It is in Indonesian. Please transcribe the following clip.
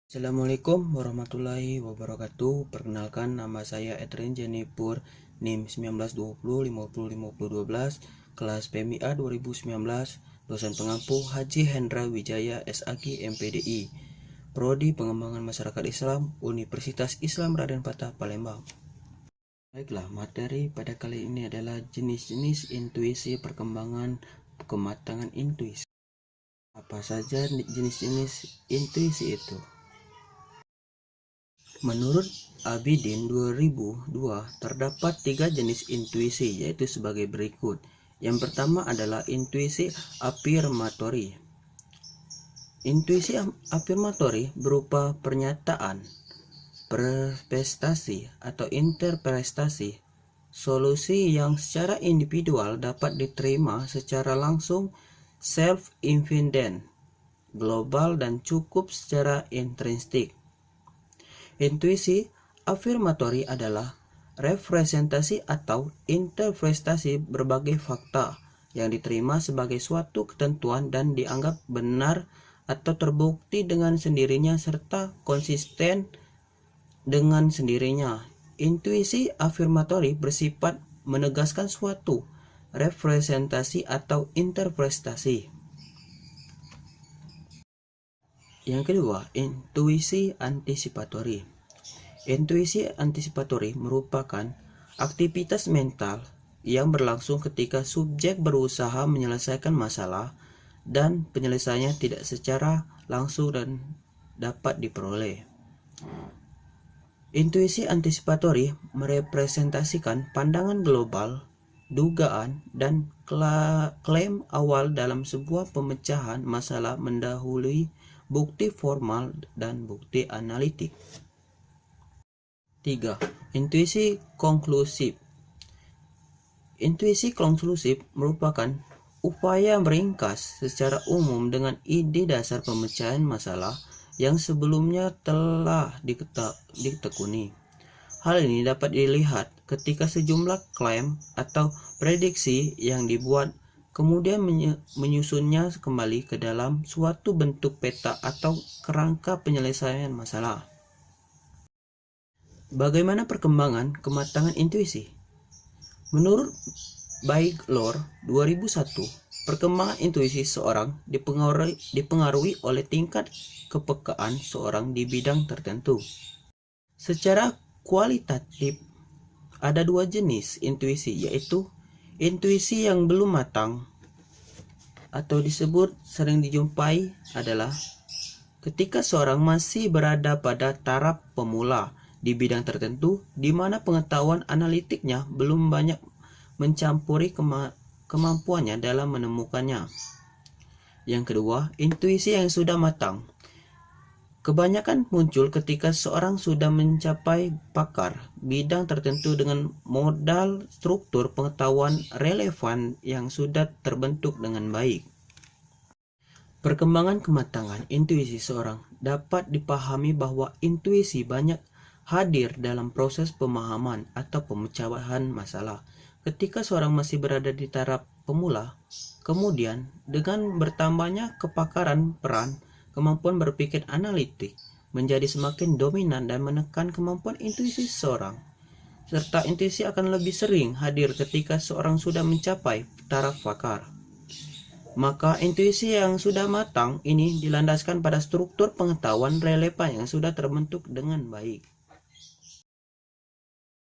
Assalamualaikum warahmatullahi wabarakatuh. Perkenalkan, nama saya Edrin Jenipur, NIM 1920505012, kelas PMIA 2019, dosen pengampu Haji Hendra Wijaya SAG MPDI, Prodi Pengembangan Masyarakat Islam, Universitas Islam Raden Patah, Palembang. Baiklah, materi pada kali ini adalah jenis-jenis intuisi perkembangan kematangan intuisi. Apa saja jenis-jenis intuisi itu? Menurut Abidin 2002, terdapat 3 jenis intuisi, yaitu sebagai berikut. Yang pertama adalah intuisi afirmatori. Intuisi afirmatori berupa pernyataan, prestasi atau interpretasi, solusi yang secara individual dapat diterima secara langsung, self-evident, global, dan cukup secara intrinsik. Intuisi afirmatori adalah representasi atau interpretasi berbagai fakta yang diterima sebagai suatu ketentuan dan dianggap benar atau terbukti dengan sendirinya serta konsisten dengan sendirinya. Intuisi afirmatori bersifat menegaskan suatu representasi atau interpretasi. Yang kedua, intuisi antisipatori. Intuisi antisipatori merupakan aktivitas mental yang berlangsung ketika subjek berusaha menyelesaikan masalah dan penyelesaiannya tidak secara langsung dan dapat diperoleh. Intuisi antisipatori merepresentasikan pandangan global, dugaan, dan klaim awal dalam sebuah pemecahan masalah mendahului bukti formal dan bukti analitik. 3. Intuisi konklusif. Intuisi konklusif merupakan upaya meringkas secara umum dengan ide dasar pemecahan masalah yang sebelumnya telah ditekuni. Hal ini dapat dilihat ketika sejumlah klaim atau prediksi yang dibuat kemudian menyusunnya kembali ke dalam suatu bentuk peta atau kerangka penyelesaian masalah. Bagaimana perkembangan kematangan intuisi? Menurut Baigler 2001, perkembangan intuisi seorang dipengaruhi oleh tingkat kepekaan seorang di bidang tertentu. Secara kualitatif, ada 2 jenis intuisi, yaitu intuisi yang belum matang atau disebut sering dijumpai adalah ketika seorang masih berada pada taraf pemula di bidang tertentu di mana pengetahuan analitiknya belum banyak mencampuri kemampuannya dalam menemukannya. Yang kedua, intuisi yang sudah matang. Kebanyakan muncul ketika seorang sudah mencapai pakar bidang tertentu dengan modal struktur pengetahuan relevan yang sudah terbentuk dengan baik. Perkembangan kematangan intuisi seorang dapat dipahami bahwa intuisi banyak hadir dalam proses pemahaman atau pemecahan masalah ketika seorang masih berada di taraf pemula. Kemudian, dengan bertambahnya kepakaran peran, kemampuan berpikir analitik menjadi semakin dominan dan menekan kemampuan intuisi seseorang. Serta intuisi akan lebih sering hadir ketika seorang sudah mencapai taraf pakar. Maka intuisi yang sudah matang ini dilandaskan pada struktur pengetahuan relevan yang sudah terbentuk dengan baik.